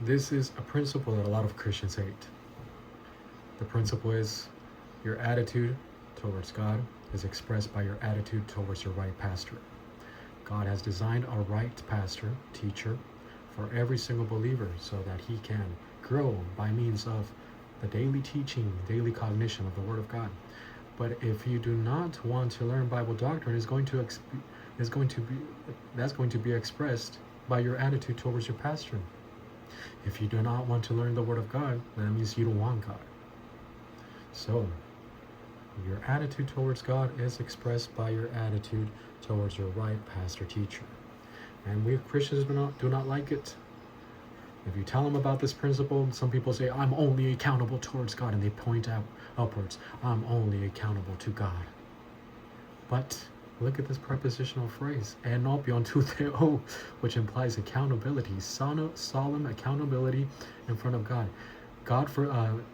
This is a principle that a lot of Christians hate. The principle is your attitude towards God is expressed by your attitude towards your right pastor. God has designed a right pastor, teacher, for every single believer so that he can grow by means of the daily teaching, daily cognition of the Word of God. But if you do not want to learn Bible doctrine, that's going to be expressed by your attitude towards your pastor. If you do not want to learn the Word of God, that means you don't want God. So, your attitude towards God is expressed by your attitude towards your right pastor teacher. And we Christians do not like it. If you tell them about this principle, some people say, I'm only accountable towards God, and they point out upwards. I'm only accountable to God. But look at this prepositional phrase, enopion to theo, which implies accountability, solemn accountability in front of God.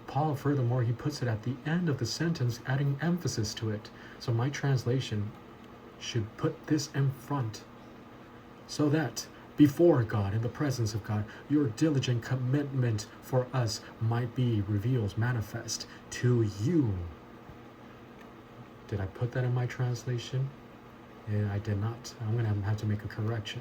Paul, furthermore, he puts it at the end of the sentence, adding emphasis to it. So my translation should put this in front, so that before God, in the presence of God, your diligent commitment for us might be revealed, manifest to you. Did I put that in my translation? Yeah, I did not. I'm going to have to make a correction.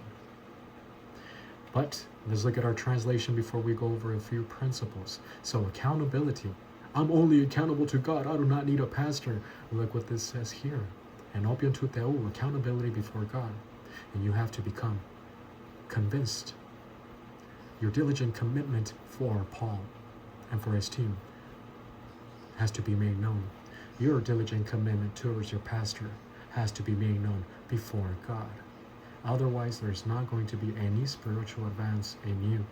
But let's look at our translation before we go over a few principles. So accountability. I'm only accountable to God. I do not need a pastor. Look what this says here. Enopion to theo, accountability before God. And you have to become convinced. Your diligent commitment for Paul and for his team has to be made known. Your diligent commitment towards your pastor has to be made known before God. Otherwise, there's not going to be any spiritual advance in you.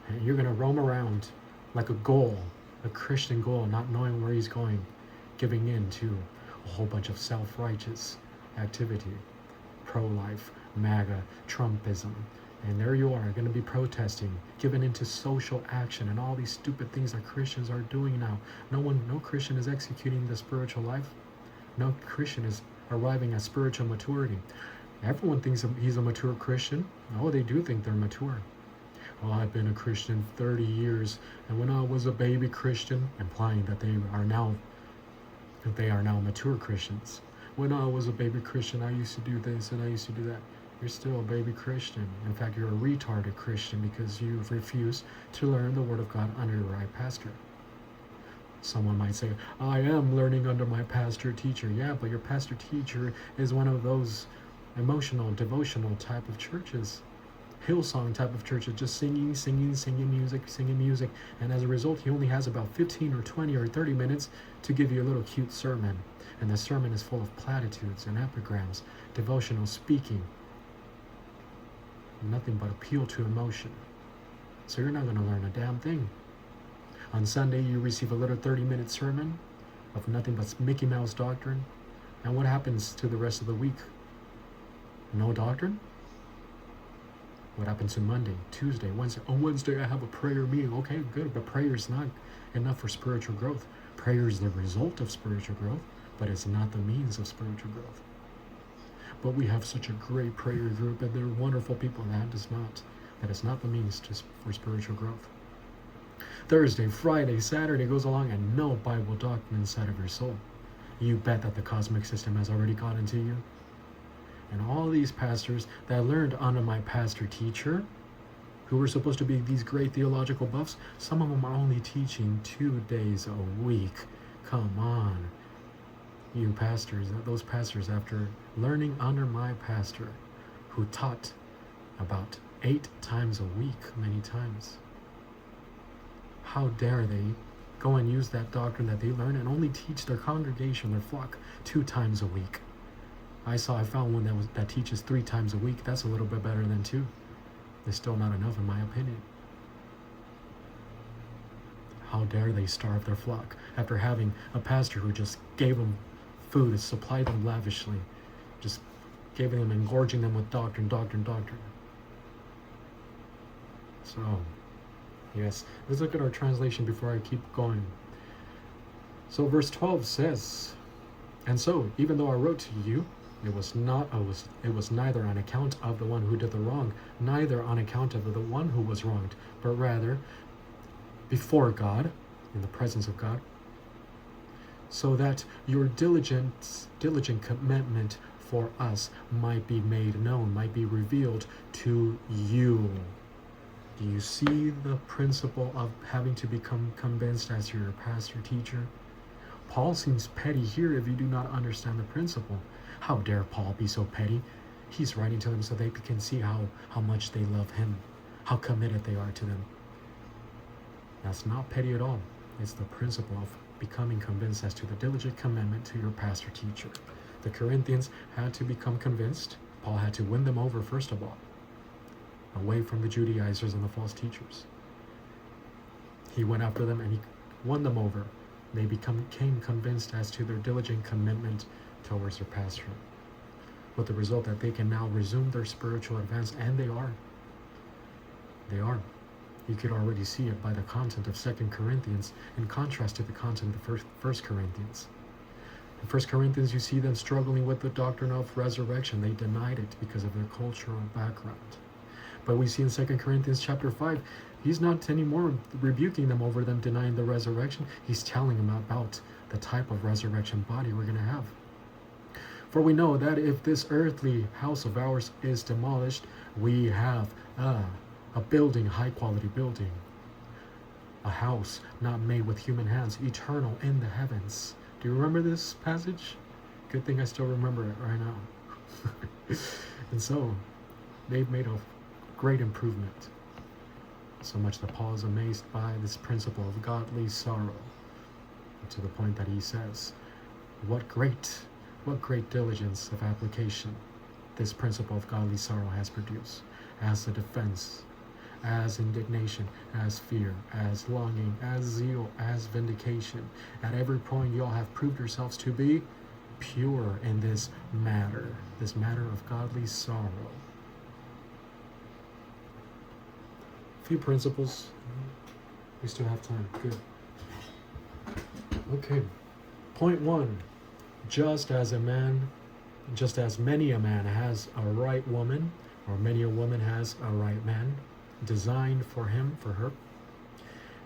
And you're going to roam around like a ghoul, a Christian ghoul, not knowing where he's going, giving in to a whole bunch of self-righteous activity, pro-life, MAGA, Trumpism. And there you are, going to be protesting, giving into social action and all these stupid things that Christians are doing now. No Christian is executing the spiritual life. No Christian is arriving at spiritual maturity. Everyone thinks he's a mature Christian. Oh, they do think they're mature. Well, I've been a Christian 30 years, and when I was a baby Christian, implying that they are now mature Christians. When I was a baby Christian, I used to do this and I used to do that. You're still a baby Christian. In fact, you're a retarded Christian because you've refused to learn the Word of God under your right pastor. Someone might say, I am learning under my pastor teacher. Yeah, but your pastor teacher is one of those emotional, devotional type of churches. Hillsong type of churches, just singing music. And as a result, he only has about 15 or 20 or 30 minutes to give you a little cute sermon. And the sermon is full of platitudes and epigrams, devotional speaking. Nothing but appeal to emotion. So you're not going to learn a damn thing. On Sunday, you receive a little 30-minute sermon of nothing but Mickey Mouse doctrine. And what happens to the rest of the week? No doctrine? What happens to Monday, Tuesday, Wednesday? On Wednesday, I have a prayer meeting. Okay, good, but prayer is not enough for spiritual growth. Prayer is the result of spiritual growth, but it's not the means of spiritual growth. But we have such a great prayer group, and they're wonderful people. That is not the means for spiritual growth. Thursday, Friday, Saturday goes along, and no Bible doctrine inside of your soul. You bet that the cosmic system has already got into you. And all these pastors that learned under my pastor teacher, who were supposed to be these great theological buffs, some of them are only teaching 2 days a week. Come on. You pastors, those pastors, after learning under my pastor, who taught about 8 times a week, many times, how dare they go and use that doctrine that they learn and only teach their congregation, their flock, 2 times a week? I found one that teaches 3 times a week. That's a little bit better than 2. It's still not enough, in my opinion. How dare they starve their flock after having a pastor who just gave them food, supplied them lavishly, just giving them, engorging them with doctrine. So, yes, let's look at our translation before I keep going. So verse 12 says, and so, even though I wrote to you, It was not. It was neither on account of the one who did the wrong, neither on account of the one who was wronged, but rather before God, in the presence of God, so that your diligent commitment for us might be made known, might be revealed to you. Do you see the principle of having to become convinced as your pastor teacher? Paul seems petty here if you do not understand the principle. How dare Paul be so petty? He's writing to them so they can see how much they love him, how committed they are to them. That's not petty at all. It's the principle of becoming convinced as to the diligent commitment to your pastor teacher. The Corinthians had to become convinced. Paul had to win them over first of all, away from the Judaizers and the false teachers. He went after them and he won them over. They became convinced as to their diligent commitment towards their pastor, with the result that they can now resume their spiritual advance, and they are. They are. You could already see it by the content of 2 Corinthians in contrast to the content of 1 Corinthians. In 1 Corinthians, you see them struggling with the doctrine of resurrection. They denied it because of their cultural background. But we see in 2 Corinthians chapter 5, he's not anymore rebuking them over them denying the resurrection. He's telling them about the type of resurrection body we're going to have. For we know that if this earthly house of ours is demolished, we have a building, high quality building, a house not made with human hands, eternal in the heavens. Do you remember this passage? Good thing I still remember it right now. And so they've made a great improvement, so much that Paul is amazed by this principle of godly sorrow, to the point that he says, what great diligence of application this principle of godly sorrow has produced, as a defense, as indignation, as fear, as longing, as zeal, as vindication. At every point you all have proved yourselves to be pure in this matter of godly sorrow. A few principles. We still have time. Good. Okay. Point 1. Just as many a man has a right woman, or many a woman has a right man, designed for him, for her,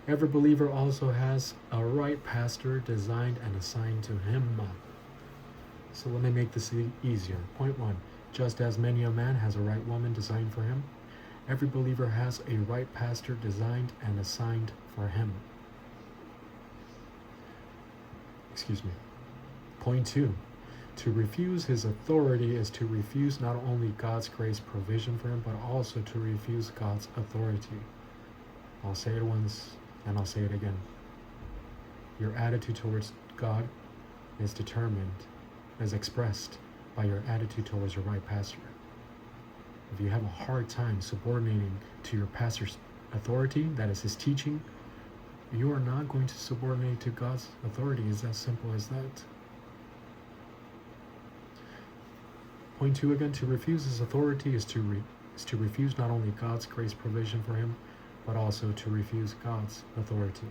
every believer also has a right pastor designed and assigned to him. So let me make this easier. Point 1. Just as many a man has a right woman designed for him, every believer has a right pastor designed and assigned for him. Excuse me. Point 2. To refuse his authority is to refuse not only God's grace provision for him, but also to refuse God's authority. I'll say it once, and I'll say it again. Your attitude towards God is determined, is expressed by your attitude towards your right pastor. If you have a hard time subordinating to your pastor's authority, that is his teaching, you are not going to subordinate to God's authority. It's as simple as that. Point 2 again, to refuse his authority is to refuse not only God's grace provision for him, but also to refuse God's authority.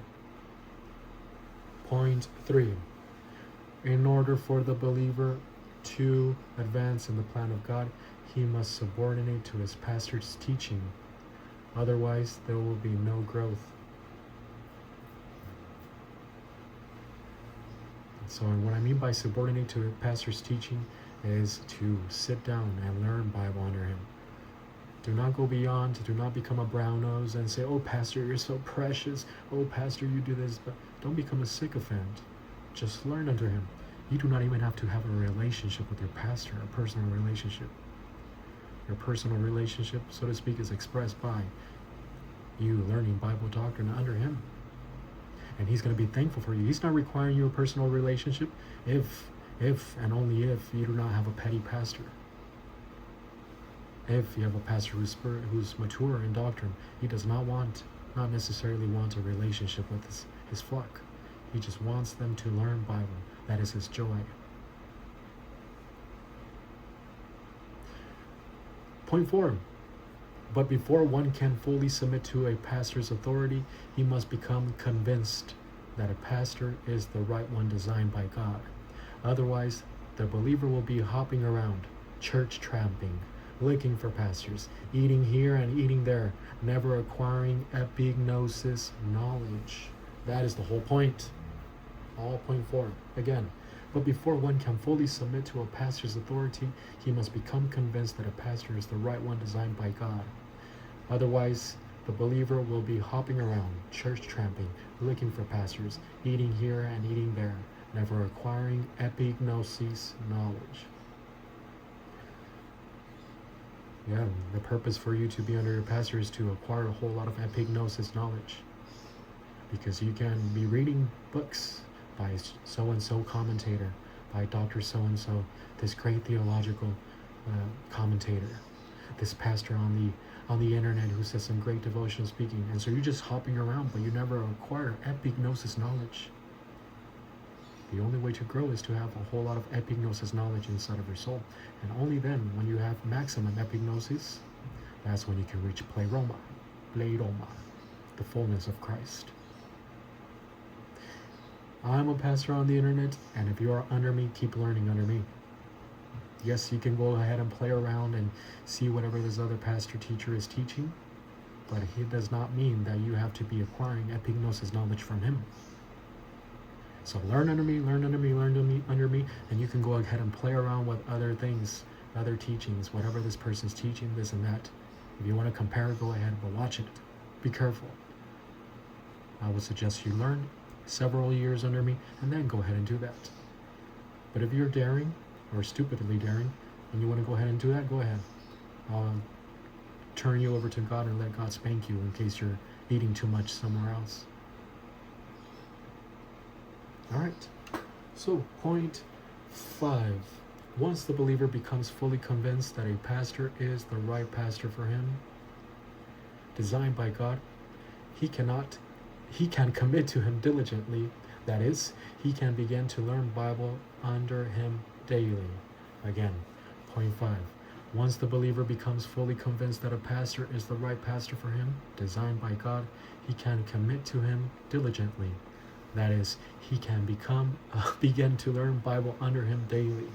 Point 3. In order for the believer to advance in the plan of God, he must subordinate to his pastor's teaching. Otherwise, there will be no growth. So what I mean by subordinate to a pastor's teaching is to sit down and learn Bible under him. Do not go beyond, do not become a brown nose and say, oh, pastor, you're so precious. Oh, pastor, you do this. But don't become a sycophant. Just learn under him. You do not even have to have a relationship with your pastor, a personal relationship. Your personal relationship, so to speak, is expressed by you learning Bible doctrine under him. And he's going to be thankful for you. He's not requiring you a personal relationship if and only if you do not have a petty pastor. If you have a pastor who's mature in doctrine, he does not necessarily want a relationship with his flock. He just wants them to learn Bible. That is his joy. Point 4. But before one can fully submit to a pastor's authority, he must become convinced that a pastor is the right one designed by God. Otherwise, The believer will be hopping around, church tramping, looking for pastors, eating here and eating there, never acquiring epignosis knowledge. That is the whole point. All point 4. Again, but before one can fully submit to a pastor's authority, he must become convinced that a pastor is the right one designed by God. Otherwise, the believer will be hopping around, church tramping, looking for pastors, eating here and eating there, never acquiring epignosis knowledge. Yeah, the purpose for you to be under your pastor is to acquire a whole lot of epignosis knowledge. Because you can be reading books by so-and-so commentator, by Dr. So-and-so, this great theological commentator, this pastor on the internet who says some great devotional speaking. And so you're just hopping around, but you never acquire epignosis knowledge. The only way to grow is to have a whole lot of epignosis knowledge inside of your soul. And only then, when you have maximum epignosis, that's when you can reach pleroma, the fullness of Christ. I'm a pastor on the internet, and if you are under me, keep learning under me. Yes, you can go ahead and play around and see whatever this other pastor teacher is teaching, but it does not mean that you have to be acquiring epignosis knowledge from him. So learn under me, and you can go ahead and play around with other things, other teachings, whatever this person's teaching, this and that. If you want to compare, go ahead, but watch it. Be careful. I would suggest you learn several years under me, and then go ahead and do that. But if you're daring, or stupidly daring, and you want to go ahead and do that, go ahead. I'll turn you over to God and let God spank you in case you're eating too much somewhere else. Alright, so point 5. Once the believer becomes fully convinced that a pastor is the right pastor for him, designed by God, he can commit to him diligently. That is, he can begin to learn Bible under him daily. Again, point 5. Once the believer becomes fully convinced that a pastor is the right pastor for him, designed by God, he can commit to him diligently. That is, he can begin to learn Bible under him daily.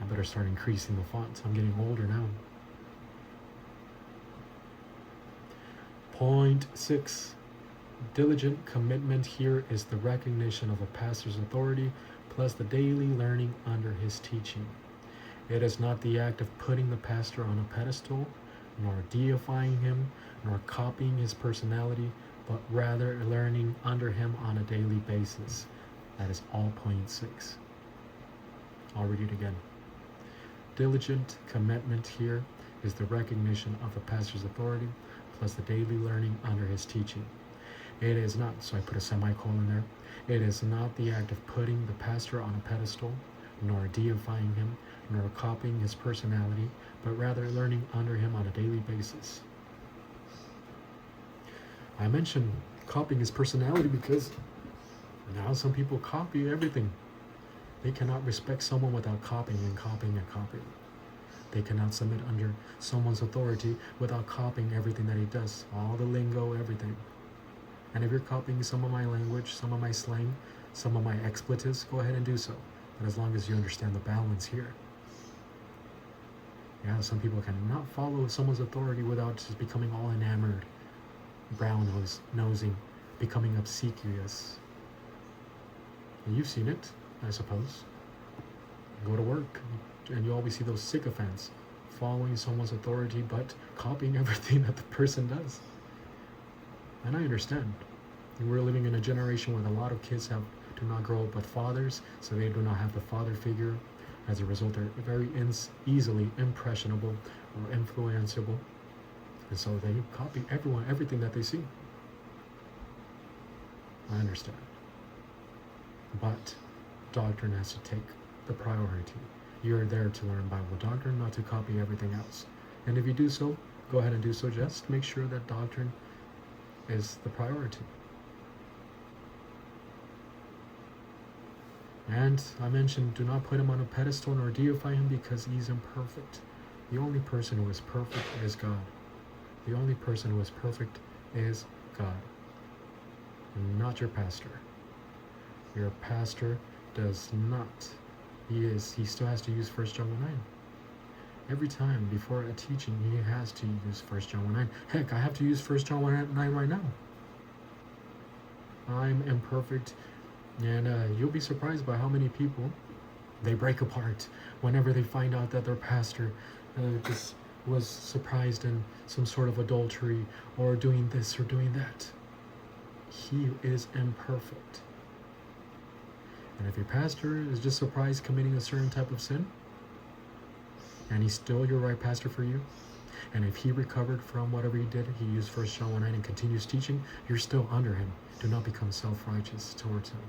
I better start increasing the font. I'm getting older now. Point 6. Diligent commitment here is the recognition of a pastor's authority plus the daily learning under his teaching. It is not the act of putting the pastor on a pedestal, nor deifying him, nor copying his personality, but rather learning under him on a daily basis. That is all point 6. I'll read it again. Diligent commitment here is the recognition of the pastor's authority plus the daily learning under his teaching. It is not, so I put a semicolon there, it is not the act of putting the pastor on a pedestal, nor deifying him, nor copying his personality, but rather learning under him on a daily basis. I mentioned copying his personality because now some people copy everything. They cannot respect someone without copying. They cannot submit under someone's authority without copying everything that he does, all the lingo, everything. And if you're copying some of my language, some of my slang, some of my expletives, go ahead and do so. But as long as you understand the balance here. Yeah, some people cannot follow someone's authority without just becoming all enamored, brown-nosing, becoming obsequious. And you've seen it, I suppose. You go to work, and you always see those sycophants following someone's authority, but copying everything that the person does. And I understand. We're living in a generation where a lot of kids do not grow up with fathers, so they do not have the father figure. As a result, they're very easily impressionable or influenceable. And so they copy everything that they see. I understand. But doctrine has to take the priority. You're there to learn Bible doctrine, not to copy everything else. And if you do so, go ahead and do so. Just make sure that doctrine is the priority. And I mentioned, do not put him on a pedestal nor deify him because he's imperfect. The only person who is perfect is God. The only person who is perfect is God, and not your pastor. Your pastor does not. He still has to use 1 John 1:9. Every time before a teaching, he has to use 1 John 1:9. Heck, I have to use 1 John 1:9 right now. I'm imperfect, and you'll be surprised by how many people they break apart whenever they find out that their pastor just was surprised in some sort of adultery or doing this or doing that. He is imperfect. And if your pastor is just surprised committing a certain type of sin, and he's still your right pastor for you, and if he recovered from whatever he did, he used 1 John 1:9 and continues teaching, you're still under him. Do not become self-righteous towards him.